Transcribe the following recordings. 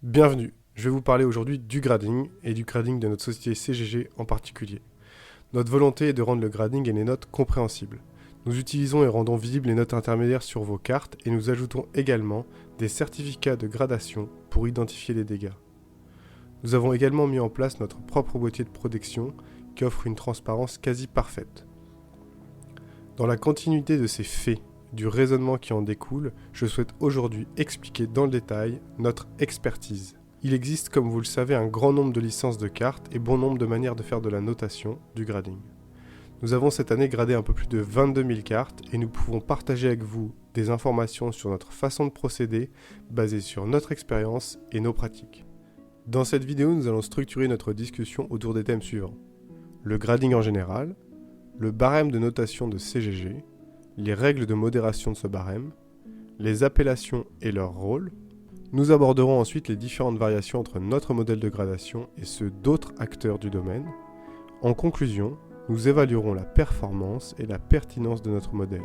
Bienvenue, je vais vous parler aujourd'hui du grading et du grading de notre société CGG en particulier. Notre volonté est de rendre le grading et les notes compréhensibles. Nous utilisons et rendons visibles les notes intermédiaires sur vos cartes et nous ajoutons également des certificats de gradation pour identifier les dégâts. Nous avons également mis en place notre propre boîtier de protection qui offre une transparence quasi parfaite. Dans la continuité de ces faits, du raisonnement qui en découle, je souhaite aujourd'hui expliquer dans le détail notre expertise. Il existe, comme vous le savez, un grand nombre de licences de cartes et bon nombre de manières de faire de la notation, du grading. Nous avons cette année gradé un peu plus de 22 000 cartes et nous pouvons partager avec vous des informations sur notre façon de procéder basées sur notre expérience et nos pratiques. Dans cette vidéo, nous allons structurer notre discussion autour des thèmes suivants. Le grading en général, le barème de notation de CGG, les règles de modération de ce barème, les appellations et leur rôle. Nous aborderons ensuite les différentes variations entre notre modèle de gradation et ceux d'autres acteurs du domaine. En conclusion, nous évaluerons la performance et la pertinence de notre modèle.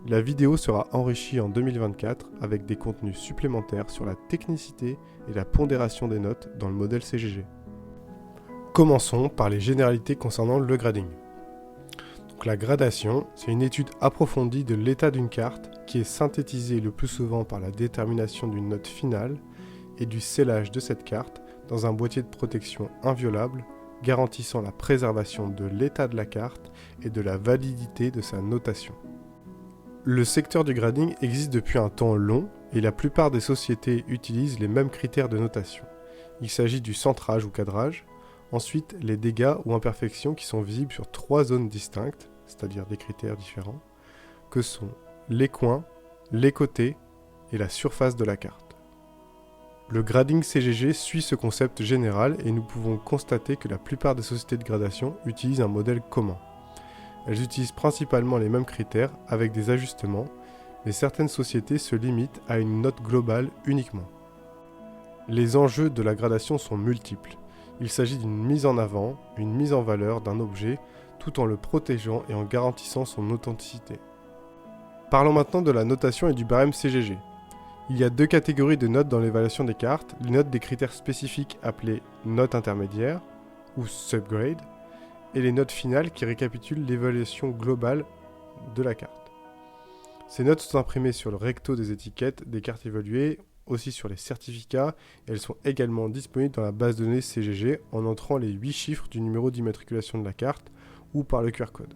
La vidéo sera enrichie en 2024 avec des contenus supplémentaires sur la technicité et la pondération des notes dans le modèle CGG. Commençons par les généralités concernant le grading. Donc la gradation, c'est une étude approfondie de l'état d'une carte qui est synthétisée le plus souvent par la détermination d'une note finale et du scellage de cette carte dans un boîtier de protection inviolable garantissant la préservation de l'état de la carte et de la validité de sa notation. Le secteur du grading existe depuis un temps long et la plupart des sociétés utilisent les mêmes critères de notation. Il s'agit du centrage ou cadrage, ensuite les dégâts ou imperfections qui sont visibles sur 3 zones distinctes, c'est-à-dire des critères différents, que sont les coins, les côtés et la surface de la carte. Le grading CGG suit ce concept général et nous pouvons constater que la plupart des sociétés de gradation utilisent un modèle commun. Elles utilisent principalement les mêmes critères avec des ajustements, mais certaines sociétés se limitent à une note globale uniquement. Les enjeux de la gradation sont multiples. Il s'agit d'une mise en avant, une mise en valeur d'un objet tout en le protégeant et en garantissant son authenticité. Parlons maintenant de la notation et du barème CGG. Il y a 2 catégories de notes dans l'évaluation des cartes, les notes des critères spécifiques appelées notes intermédiaires ou subgrade et les notes finales qui récapitulent l'évaluation globale de la carte. Ces notes sont imprimées sur le recto des étiquettes des cartes évaluées, aussi sur les certificats, et elles sont également disponibles dans la base de données CGG en entrant les 8 chiffres du numéro d'immatriculation de la carte ou par le QR code.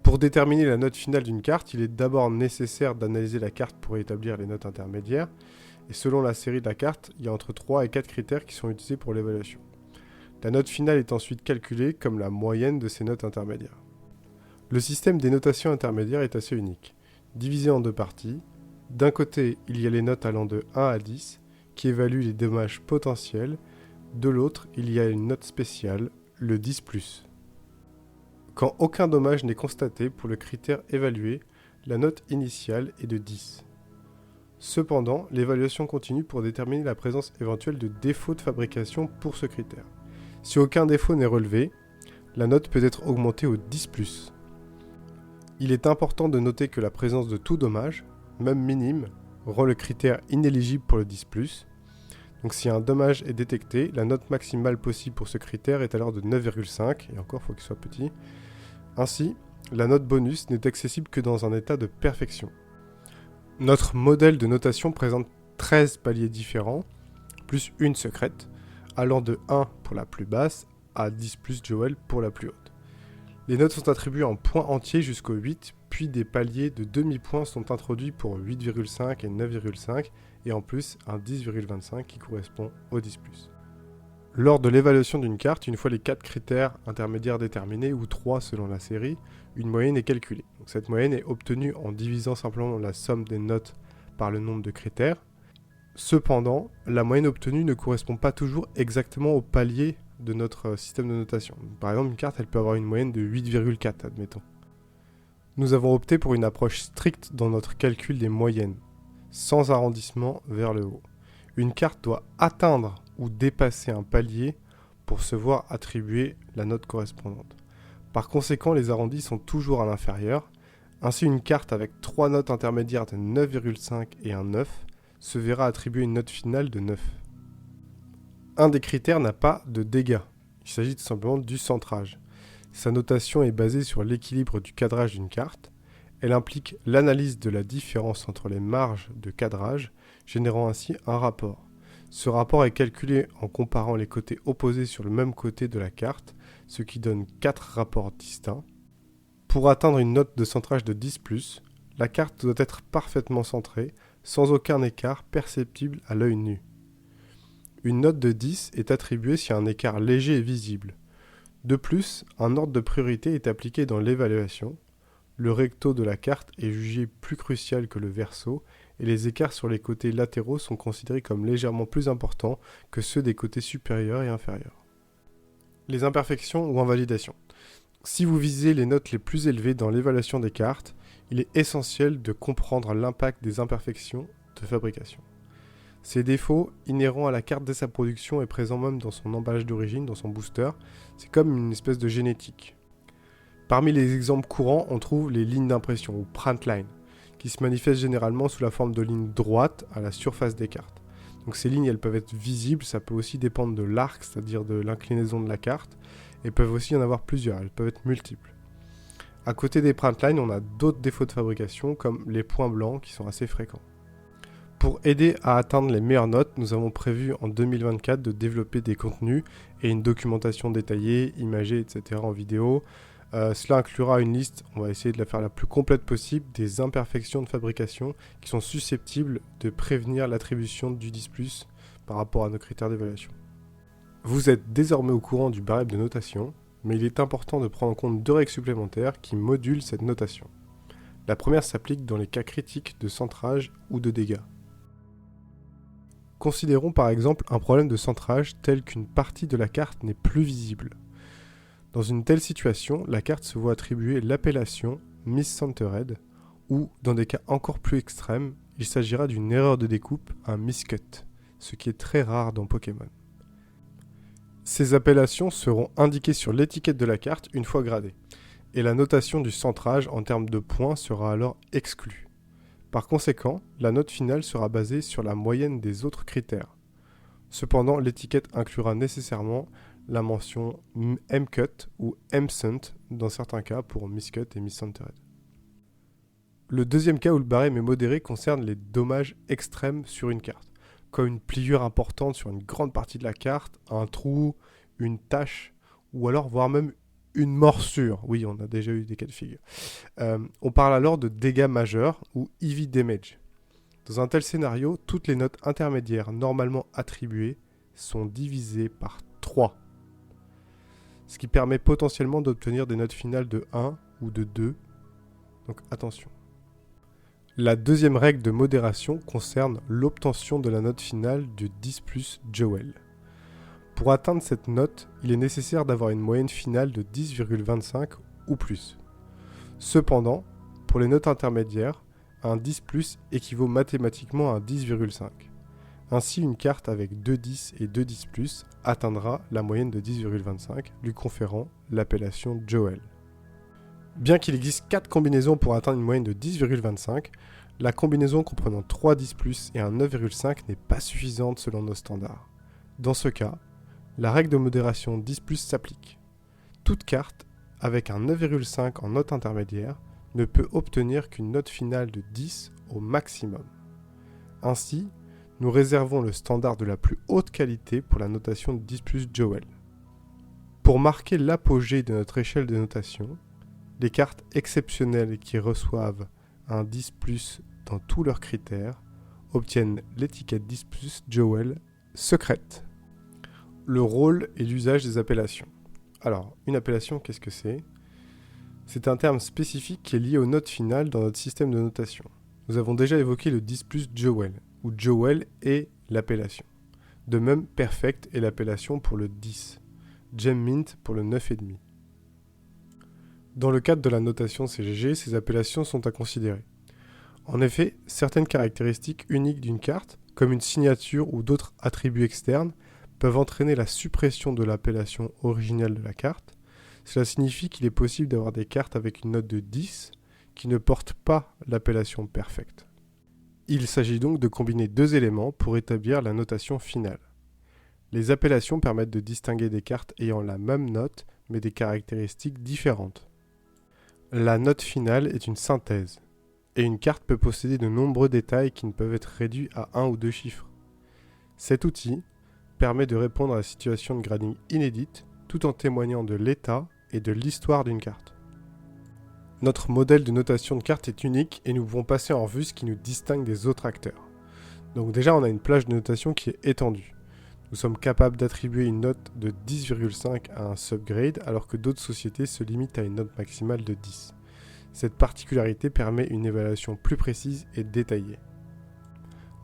Pour déterminer la note finale d'une carte, il est d'abord nécessaire d'analyser la carte pour établir les notes intermédiaires, et selon la série de la carte, il y a entre 3 et 4 critères qui sont utilisés pour l'évaluation. La note finale est ensuite calculée comme la moyenne de ces notes intermédiaires. Le système des notations intermédiaires est assez unique, divisé en 2 parties. D'un côté, il y a les notes allant de 1 à 10, qui évaluent les dommages potentiels. De l'autre, il y a une note spéciale, le 10+. Quand aucun dommage n'est constaté pour le critère évalué, la note initiale est de 10. Cependant, l'évaluation continue pour déterminer la présence éventuelle de défauts de fabrication pour ce critère. Si aucun défaut n'est relevé, la note peut être augmentée au 10+. Il est important de noter que la présence de tout dommage, même minime, rend le critère inéligible pour le 10+. Donc si un dommage est détecté, la note maximale possible pour ce critère est alors de 9,5, et encore il faut qu'il soit petit. Ainsi, la note bonus n'est accessible que dans un état de perfection. Notre modèle de notation présente 13 paliers différents, plus une secrète, allant de 1 pour la plus basse à 10+ Joel pour la plus haute. Les notes sont attribuées en points entiers jusqu'au 8, puis des paliers de demi-points sont introduits pour 8,5 et 9,5, et en plus un 10,25 qui correspond au 10+. Lors de l'évaluation d'une carte, une fois les 4 critères intermédiaires déterminés, ou 3 selon la série, une moyenne est calculée. Donc cette moyenne est obtenue en divisant simplement la somme des notes par le nombre de critères. Cependant, la moyenne obtenue ne correspond pas toujours exactement au palier de notre système de notation. Par exemple, une carte, elle peut avoir une moyenne de 8,4, admettons. Nous avons opté pour une approche stricte dans notre calcul des moyennes, sans arrondissement vers le haut. Une carte doit atteindre ou dépasser un palier pour se voir attribuer la note correspondante. Par conséquent, les arrondis sont toujours à l'inférieur. Ainsi, une carte avec 3 notes intermédiaires de 9,5 et un 9 se verra attribuer une note finale de 9. Un des critères n'a pas de dégâts. Il s'agit tout simplement du centrage. Sa notation est basée sur l'équilibre du cadrage d'une carte. Elle implique l'analyse de la différence entre les marges de cadrage, générant ainsi un rapport. Ce rapport est calculé en comparant les côtés opposés sur le même côté de la carte, ce qui donne 4 rapports distincts. Pour atteindre une note de centrage de 10+, la carte doit être parfaitement centrée, sans aucun écart perceptible à l'œil nu. Une note de 10 est attribuée si un écart léger est visible. De plus, un ordre de priorité est appliqué dans l'évaluation. Le recto de la carte est jugé plus crucial que le verso et les écarts sur les côtés latéraux sont considérés comme légèrement plus importants que ceux des côtés supérieurs et inférieurs. Les imperfections ou invalidations. Si vous visez les notes les plus élevées dans l'évaluation des cartes, il est essentiel de comprendre l'impact des imperfections de fabrication. Ces défauts, inhérents à la carte dès sa production et présents même dans son emballage d'origine, dans son booster, c'est comme une espèce de génétique. Parmi les exemples courants, on trouve les lignes d'impression, ou print line, qui se manifestent généralement sous la forme de lignes droites à la surface des cartes. Donc ces lignes, elles peuvent être visibles, ça peut aussi dépendre de l'arc, c'est-à-dire de l'inclinaison de la carte, et peuvent aussi y en avoir plusieurs, elles peuvent être multiples. À côté des print lines, on a d'autres défauts de fabrication, comme les points blancs, qui sont assez fréquents. Pour aider à atteindre les meilleures notes, nous avons prévu en 2024 de développer des contenus et une documentation détaillée, imagée, etc. en vidéo. Cela inclura une liste, on va essayer de la faire la plus complète possible, des imperfections de fabrication qui sont susceptibles de prévenir l'attribution du 10+, par rapport à nos critères d'évaluation. Vous êtes désormais au courant du barème de notation, mais il est important de prendre en compte 2 règles supplémentaires qui modulent cette notation. La première s'applique dans les cas critiques de centrage ou de dégâts. Considérons par exemple un problème de centrage tel qu'une partie de la carte n'est plus visible. Dans une telle situation, la carte se voit attribuer l'appellation miscentered ou, dans des cas encore plus extrêmes, il s'agira d'une erreur de découpe, un miscut, ce qui est très rare dans Pokémon. Ces appellations seront indiquées sur l'étiquette de la carte une fois gradée, et la notation du centrage en termes de points sera alors exclue. Par conséquent, la note finale sera basée sur la moyenne des autres critères. Cependant, l'étiquette inclura nécessairement la mention MCut ou MCent dans certains cas pour miscut et miscentered. Le deuxième cas où le barème est modéré concerne les dommages extrêmes sur une carte, comme une pliure importante sur une grande partie de la carte, un trou, une tache, ou alors voire même une morsure. Oui, on a déjà eu des cas de figure. On parle alors de dégâts majeurs ou heavy damage. Dans un tel scénario, toutes les notes intermédiaires normalement attribuées sont divisées par 3, ce qui permet potentiellement d'obtenir des notes finales de 1 ou de 2. Donc attention. La deuxième règle de modération concerne l'obtention de la note finale de 10+ Joel. Pour atteindre cette note, il est nécessaire d'avoir une moyenne finale de 10,25 ou plus. Cependant, pour les notes intermédiaires, un 10+ équivaut mathématiquement à un 10,5. Ainsi, une carte avec 2 10 et 2 10+ atteindra la moyenne de 10,25, lui conférant l'appellation Joel. Bien qu'il existe 4 combinaisons pour atteindre une moyenne de 10,25, la combinaison comprenant 3 10+ et un 9,5 n'est pas suffisante selon nos standards. Dans ce cas, la règle de modération 10+ s'applique. Toute carte avec un 9,5 en note intermédiaire ne peut obtenir qu'une note finale de 10 au maximum. Ainsi, nous réservons le standard de la plus haute qualité pour la notation de 10+ Joel. Pour marquer l'apogée de notre échelle de notation, les cartes exceptionnelles qui reçoivent un 10+ dans tous leurs critères obtiennent l'étiquette 10+ Joel secrète. Le rôle et l'usage des appellations. Alors, une appellation, qu'est-ce que c'est ? C'est un terme spécifique qui est lié aux notes finales dans notre système de notation. Nous avons déjà évoqué le 10+ Joel, où Joel est l'appellation. De même, Perfect est l'appellation pour le 10, Gem Mint pour le 9,5. Dans le cadre de la notation CGG, ces appellations sont à considérer. En effet, certaines caractéristiques uniques d'une carte, comme une signature ou d'autres attributs externes, peuvent entraîner la suppression de l'appellation originale de la carte. Cela signifie qu'il est possible d'avoir des cartes avec une note de 10 qui ne portent pas l'appellation Perfect. Il s'agit donc de combiner deux éléments pour établir la notation finale. Les appellations permettent de distinguer des cartes ayant la même note mais des caractéristiques différentes. La note finale est une synthèse, et une carte peut posséder de nombreux détails qui ne peuvent être réduits à un ou deux chiffres. Cet outil permet de répondre à la situation de grading inédite tout en témoignant de l'état et de l'histoire d'une carte. Notre modèle de notation de carte est unique et nous pouvons passer en revue ce qui nous distingue des autres acteurs. Donc déjà, on a une plage de notation qui est étendue. Nous sommes capables d'attribuer une note de 10,5 à un subgrade alors que d'autres sociétés se limitent à une note maximale de 10. Cette particularité permet une évaluation plus précise et détaillée.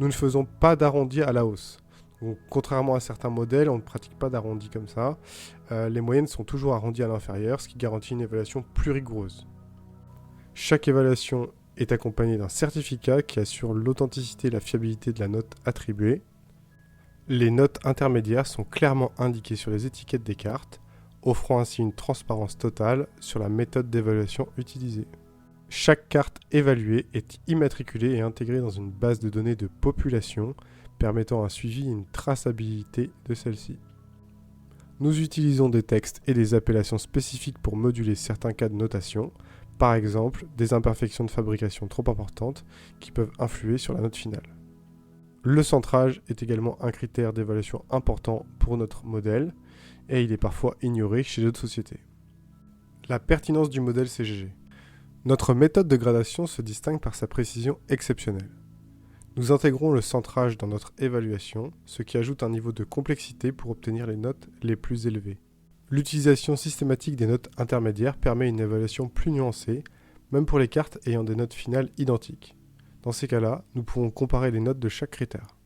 Nous ne faisons pas d'arrondi à la hausse. Donc, contrairement à certains modèles, on ne pratique pas d'arrondi comme ça. Les moyennes sont toujours arrondies à l'inférieur, ce qui garantit une évaluation plus rigoureuse. Chaque évaluation est accompagnée d'un certificat qui assure l'authenticité et la fiabilité de la note attribuée. Les notes intermédiaires sont clairement indiquées sur les étiquettes des cartes, offrant ainsi une transparence totale sur la méthode d'évaluation utilisée. Chaque carte évaluée est immatriculée et intégrée dans une base de données de population, permettant un suivi et une traçabilité de celle-ci. Nous utilisons des textes et des appellations spécifiques pour moduler certains cas de notation, par exemple des imperfections de fabrication trop importantes qui peuvent influer sur la note finale. Le centrage est également un critère d'évaluation important pour notre modèle et il est parfois ignoré chez d'autres sociétés. La pertinence du modèle CGG. Notre méthode de gradation se distingue par sa précision exceptionnelle. Nous intégrons le centrage dans notre évaluation, ce qui ajoute un niveau de complexité pour obtenir les notes les plus élevées. L'utilisation systématique des notes intermédiaires permet une évaluation plus nuancée, même pour les cartes ayant des notes finales identiques. Dans ces cas-là, nous pouvons comparer les notes de chaque critère.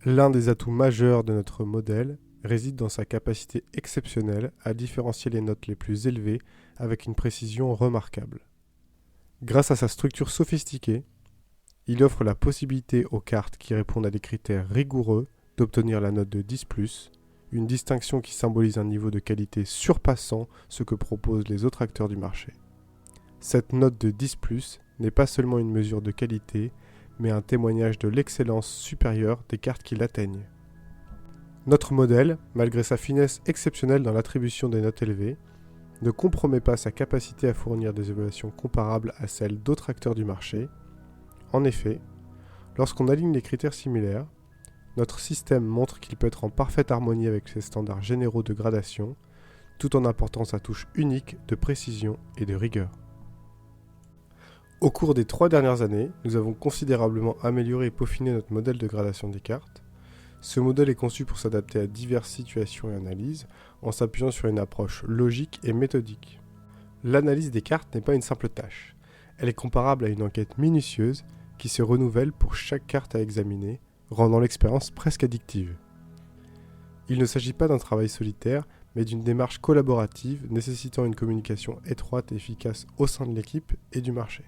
L'un des atouts majeurs de notre modèle réside dans sa capacité exceptionnelle à différencier les notes les plus élevées avec une précision remarquable. Grâce à sa structure sophistiquée, il offre la possibilité aux cartes qui répondent à des critères rigoureux d'obtenir la note de 10+, une distinction qui symbolise un niveau de qualité surpassant ce que proposent les autres acteurs du marché. Cette note de 10+, n'est pas seulement une mesure de qualité, mais un témoignage de l'excellence supérieure des cartes qui l'atteignent. Notre modèle, malgré sa finesse exceptionnelle dans l'attribution des notes élevées, ne compromet pas sa capacité à fournir des évaluations comparables à celles d'autres acteurs du marché. En effet, lorsqu'on aligne les critères similaires, notre système montre qu'il peut être en parfaite harmonie avec ses standards généraux de gradation, tout en apportant sa touche unique de précision et de rigueur. Au cours des 3 dernières années, nous avons considérablement amélioré et peaufiné notre modèle de gradation des cartes. Ce modèle est conçu pour s'adapter à diverses situations et analyses, en s'appuyant sur une approche logique et méthodique. L'analyse des cartes n'est pas une simple tâche. Elle est comparable à une enquête minutieuse qui se renouvelle pour chaque carte à examiner, rendant l'expérience presque addictive. Il ne s'agit pas d'un travail solitaire, mais d'une démarche collaborative nécessitant une communication étroite et efficace au sein de l'équipe et du marché.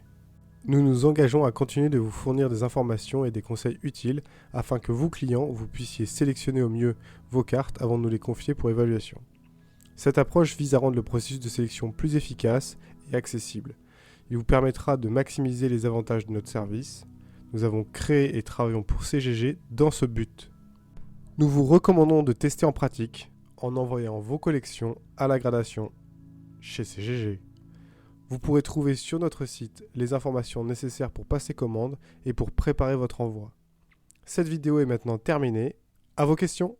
Nous nous engageons à continuer de vous fournir des informations et des conseils utiles afin que vous, clients, vous puissiez sélectionner au mieux vos cartes avant de nous les confier pour évaluation. Cette approche vise à rendre le processus de sélection plus efficace et accessible. Il vous permettra de maximiser les avantages de notre service. Nous avons créé et travaillons pour CGG dans ce but. Nous vous recommandons de tester en pratique en envoyant vos collections à la gradation chez CGG. Vous pourrez trouver sur notre site les informations nécessaires pour passer commande et pour préparer votre envoi. Cette vidéo est maintenant terminée. À vos questions ?